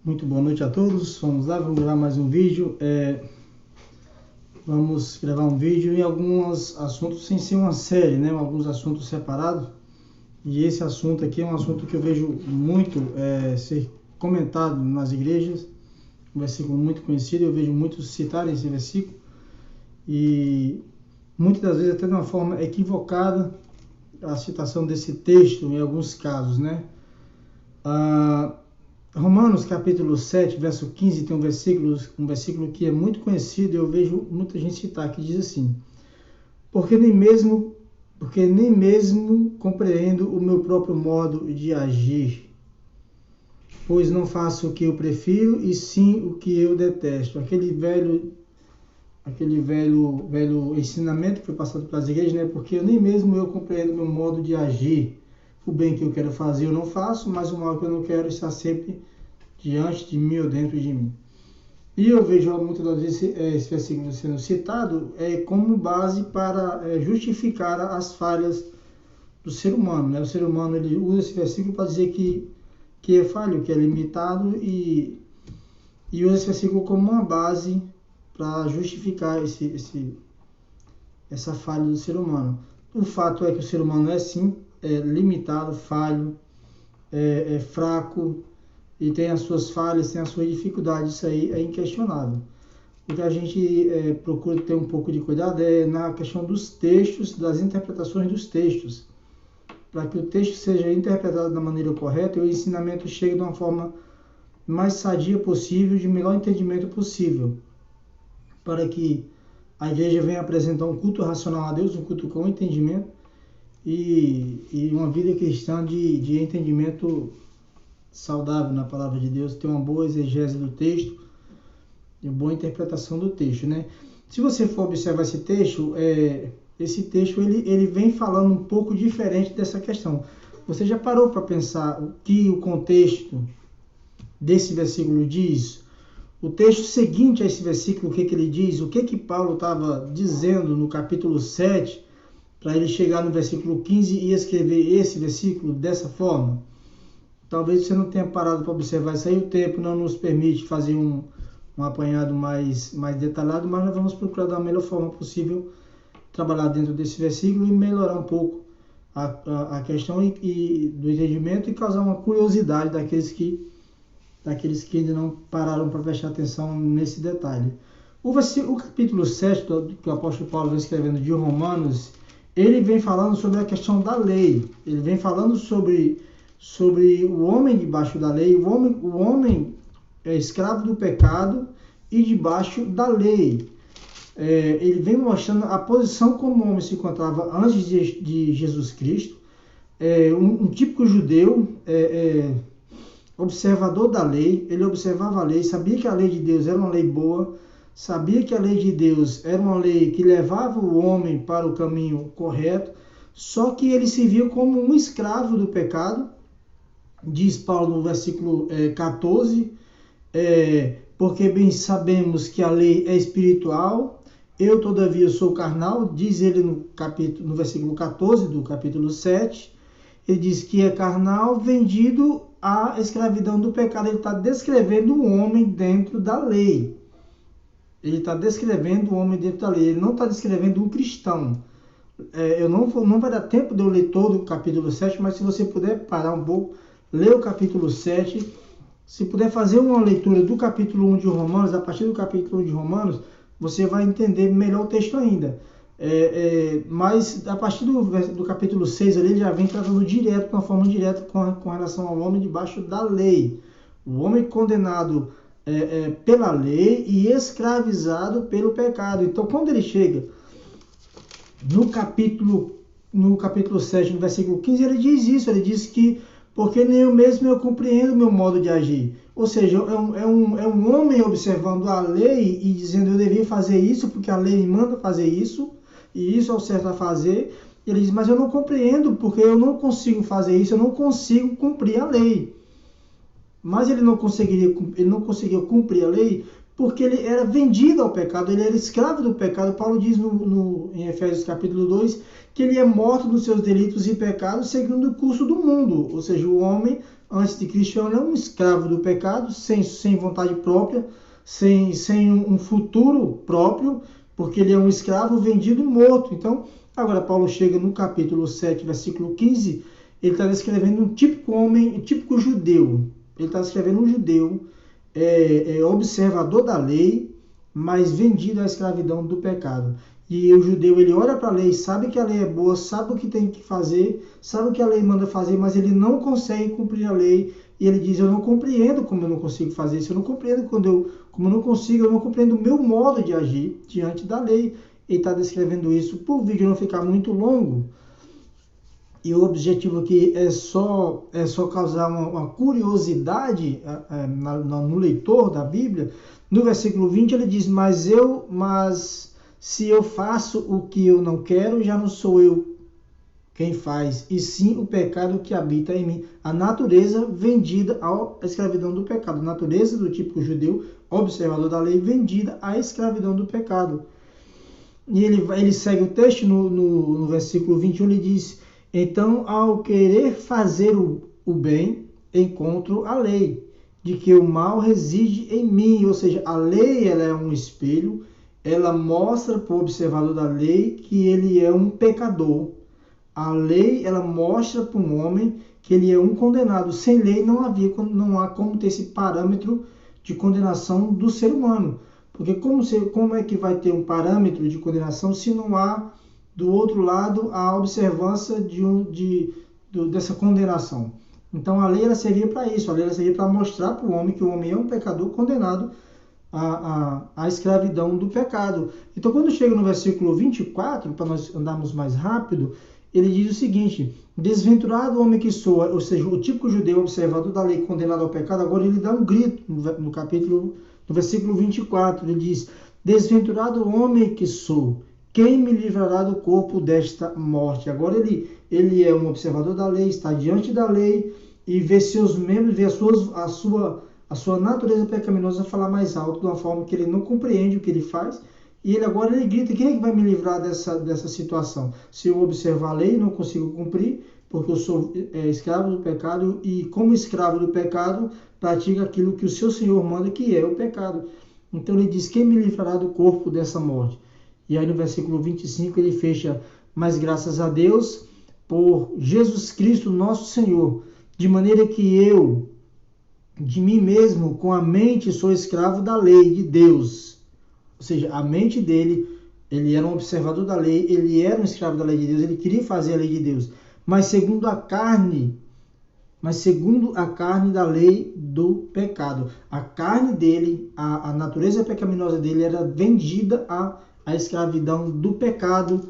Muito boa noite a todos. Vamos lá, vamos gravar mais um vídeo. Vamos gravar um vídeo em alguns assuntos sem ser uma série, né? Alguns assuntos separados. E esse assunto aqui é um assunto que eu vejo muito ser comentado nas igrejas. Um versículo muito conhecido, eu vejo muitos citarem esse versículo. E muitas das vezes até de uma forma equivocada a citação desse texto em alguns casos, né? Romanos capítulo 7, verso 15, tem um versículo que é muito conhecido, eu vejo muita gente citar, que diz assim: porque nem mesmo compreendo o meu próprio modo de agir, pois não faço o que eu prefiro, e sim o que eu detesto. Aquele velho ensinamento que foi passado pelas igrejas, né? Porque nem mesmo eu compreendo o meu modo de agir. O bem que eu quero fazer eu não faço, mas o mal que eu não quero está sempre diante de mim ou dentro de mim. E eu vejo muitas das vezes esse versículo sendo citado como base para justificar as falhas do ser humano, né? O ser humano ele usa esse versículo para dizer que é falho, que é limitado, e usa esse versículo como uma base para justificar essa falha do ser humano. O fato é que o ser humano é sim limitado, falho, fraco, e tem as suas falhas, tem as suas dificuldades. Isso aí é inquestionável. O que a gente procura ter um pouco de cuidado é na questão dos textos, das interpretações dos textos, para que o texto seja interpretado da maneira correta e o ensinamento chegue de uma forma mais sadia possível, de melhor entendimento possível, para que a igreja venha apresentar um culto racional a Deus, um culto com entendimento e uma vida cristã de entendimento saudável na palavra de Deus, ter uma boa exegese do texto e uma boa interpretação do texto, né? Se você for observar esse texto ele vem falando um pouco diferente dessa questão. Você já parou para pensar o que o contexto desse versículo diz? O texto seguinte a esse versículo, o que ele diz? O que Paulo estava dizendo no capítulo 7 para ele chegar no versículo 15 e escrever esse versículo dessa forma? Talvez você não tenha parado para observar isso aí, o tempo não nos permite fazer um apanhado mais detalhado, mas nós vamos procurar da melhor forma possível trabalhar dentro desse versículo e melhorar um pouco a questão do entendimento e causar uma curiosidade daqueles que ainda não pararam para prestar atenção nesse detalhe. O capítulo 7, que o apóstolo Paulo vem escrevendo de Romanos, ele vem falando sobre a questão da lei. Ele vem falando sobre o homem debaixo da lei, o homem é escravo do pecado e debaixo da lei. Ele vem mostrando a posição como o homem se encontrava antes de Jesus Cristo. Um típico judeu, observador da lei, ele observava a lei, sabia que a lei de Deus era uma lei boa, sabia que a lei de Deus era uma lei que levava o homem para o caminho correto, só que ele se viu como um escravo do pecado. Diz Paulo no versículo 14, porque bem sabemos que a lei é espiritual, eu todavia sou carnal, diz ele no versículo 14 do capítulo 7, ele diz que é carnal, vendido à escravidão do pecado. Ele está descrevendo o homem dentro da lei. Ele está descrevendo o homem dentro da lei, ele não está descrevendo um cristão. Não vai dar tempo de eu ler todo o capítulo 7, mas se você puder parar um pouco, ler o capítulo 7, se puder fazer uma leitura do capítulo 1 de Romanos, a partir do capítulo 1 de Romanos, você vai entender melhor o texto ainda. Mas a partir do capítulo 6, ali, ele já vem tratando direto, de uma forma direta, com relação ao homem debaixo da lei. O homem condenado pela lei e escravizado pelo pecado. Então, quando ele chega no capítulo 7, no versículo 15, ele diz isso, ele diz que porque nem eu mesmo eu compreendo o meu modo de agir. Ou seja, é um homem observando a lei e dizendo eu devia fazer isso porque a lei me manda fazer isso, e isso é o certo a fazer. Ele diz, mas eu não compreendo porque eu não consigo fazer isso, eu não consigo cumprir a lei. Mas ele não conseguiu cumprir a lei porque ele era vendido ao pecado, ele era escravo do pecado. Paulo diz em Efésios capítulo 2 que ele é morto nos seus delitos e pecados segundo o curso do mundo. Ou seja, o homem, antes de Cristo, era um escravo do pecado, sem vontade própria, sem um futuro próprio, porque ele é um escravo vendido e morto. Então, agora Paulo chega no capítulo 7, versículo 15, ele está descrevendo um típico homem, um típico judeu. Ele está descrevendo um judeu observador da lei, mas vendido à escravidão do pecado. E o judeu, ele olha para a lei, sabe que a lei é boa, sabe o que tem que fazer, sabe o que a lei manda fazer, mas ele não consegue cumprir a lei. E ele diz, eu não compreendo como eu não consigo fazer isso, eu não compreendo como eu não consigo, eu não compreendo o meu modo de agir diante da lei. Ele está descrevendo isso. Para o vídeo não ficar muito longo, e o objetivo aqui é só causar uma curiosidade no leitor da Bíblia. No versículo 20 ele diz, mas se eu faço o que eu não quero, já não sou eu quem faz, e sim o pecado que habita em mim. A natureza vendida à escravidão do pecado. A natureza do típico judeu, observador da lei, vendida à escravidão do pecado. E ele segue o texto no versículo 21, ele diz, então, ao querer fazer o bem, encontro a lei, de que o mal reside em mim. Ou seja, a lei, ela é um espelho, ela mostra para o observador da lei que ele é um pecador. A lei, ela mostra para um homem que ele é um condenado. Sem lei não há como ter esse parâmetro de condenação do ser humano. Porque como é que vai ter um parâmetro de condenação se não há, do outro lado, a observância dessa condenação? Então a lei, ela servia para isso. A lei, ela servia para mostrar para o homem que o homem é um pecador condenado à escravidão do pecado. Então quando chega no versículo 24, para nós andarmos mais rápido, ele diz o seguinte, desventurado homem que sou, ou seja, o típico judeu observador da lei condenado ao pecado, agora ele dá um grito no versículo 24, ele diz, desventurado homem que sou, quem me livrará do corpo desta morte? Agora ele é um observador da lei, está diante da lei e vê seus membros, vê a sua natureza pecaminosa falar mais alto, de uma forma que ele não compreende o que ele faz. E agora ele grita, quem é que vai me livrar dessa situação? Se eu observar a lei, não consigo cumprir, porque eu sou escravo do pecado, e como escravo do pecado, pratico aquilo que o seu Senhor manda, que é o pecado. Então ele diz, quem me livrará do corpo dessa morte? E aí no versículo 25 ele fecha, mas graças a Deus, por Jesus Cristo nosso Senhor, de maneira que eu, de mim mesmo, com a mente, sou escravo da lei de Deus. Ou seja, a mente dele, ele era um observador da lei, ele era um escravo da lei de Deus, ele queria fazer a lei de Deus, mas segundo a carne da lei do pecado. A carne dele, a natureza pecaminosa dele era vendida à escravidão do pecado.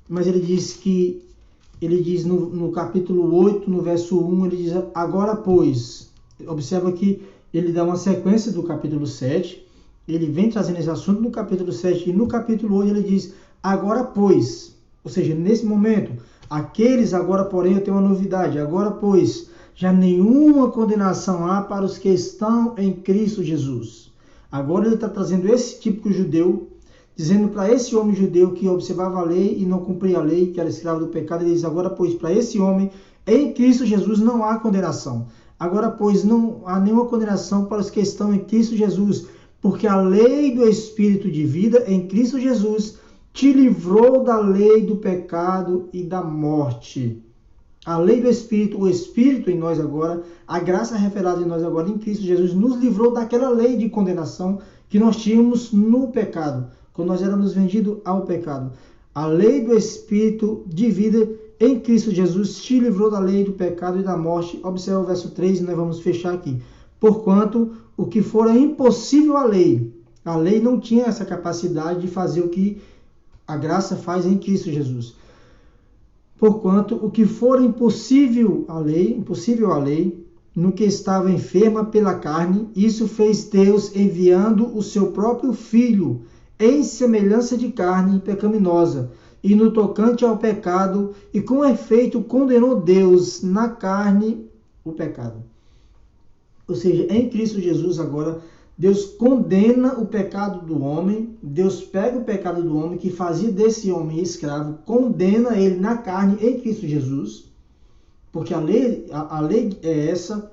Mas ele diz no capítulo 8, no verso 1, ele diz, agora pois, observa que ele dá uma sequência do capítulo 7, ele vem trazendo esse assunto no capítulo 7, e no capítulo 8 ele diz, agora pois, ou seja, nesse momento, aqueles agora, porém, eu tenho uma novidade, agora pois, já nenhuma condenação há para os que estão em Cristo Jesus. Agora ele está trazendo esse típico judeu, dizendo para esse homem judeu que observava a lei e não cumpria a lei, que era escravo do pecado, ele diz, agora pois, para esse homem, em Cristo Jesus não há condenação. Agora pois, não há nenhuma condenação para os que estão em Cristo Jesus, porque a lei do Espírito de vida em Cristo Jesus te livrou da lei do pecado e da morte. A lei do Espírito, o Espírito em nós agora, a graça revelada em nós agora em Cristo Jesus, nos livrou daquela lei de condenação que nós tínhamos no pecado, quando nós éramos vendidos ao pecado. A lei do Espírito de vida em Cristo Jesus te livrou da lei do pecado e da morte. Observa o verso 3 e nós vamos fechar aqui. Porquanto o que fora impossível à lei não tinha essa capacidade de fazer o que a graça faz em Cristo Jesus. Porquanto o que fora impossível à lei, no que estava enferma pela carne, isso fez Deus enviando o seu próprio Filho, em semelhança de carne pecaminosa, e no tocante ao pecado, e com efeito condenou Deus na carne o pecado. Ou seja, em Cristo Jesus agora, Deus condena o pecado do homem, Deus pega o pecado do homem, que fazia desse homem escravo, condena ele na carne em Cristo Jesus, porque a lei é essa,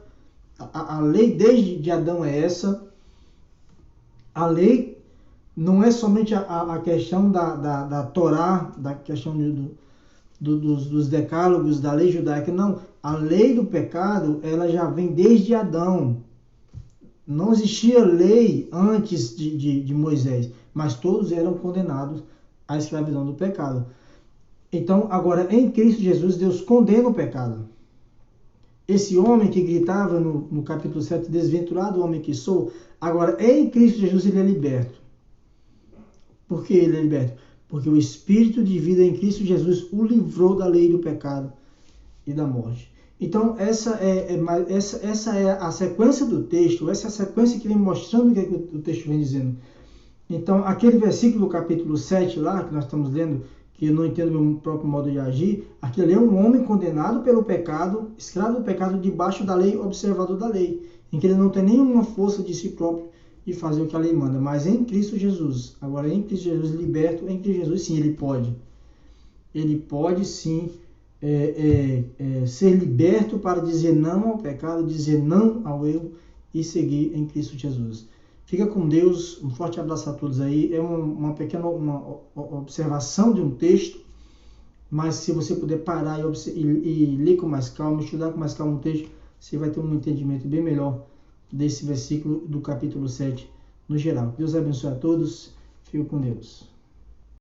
a lei desde de Adão é essa, a lei não é somente a questão da Torá, da questão dos decálogos, da lei judaica, não, a lei do pecado, ela já vem desde Adão. Não existia lei antes de Moisés, mas todos eram condenados à escravidão do pecado. Então, agora, em Cristo Jesus, Deus condena o pecado. Esse homem que gritava no capítulo 7, desventurado homem que sou, agora, em Cristo Jesus, ele é liberto. Por que ele é liberto? Porque o Espírito de vida em Cristo Jesus o livrou da lei do pecado e da morte. Então, essa é a sequência do texto, essa é a sequência que vem mostrando o que o texto vem dizendo. Então, aquele versículo do capítulo 7 lá, que nós estamos lendo, que eu não entendo o meu próprio modo de agir, aquele é um homem condenado pelo pecado, escravo do pecado, debaixo da lei, observador da lei, em que ele não tem nenhuma força de si próprio de fazer o que a lei manda, mas em Cristo Jesus, agora em Cristo Jesus, liberto, em Cristo Jesus, sim, ele pode sim, ser liberto para dizer não ao pecado, dizer não ao erro e seguir em Cristo Jesus. Fica com Deus, um forte abraço a todos aí. É uma pequena observação de um texto, mas se você puder parar e ler com mais calma, estudar com mais calma o texto, você vai ter um entendimento bem melhor desse versículo do capítulo 7 no geral. Deus abençoe a todos, fique com Deus.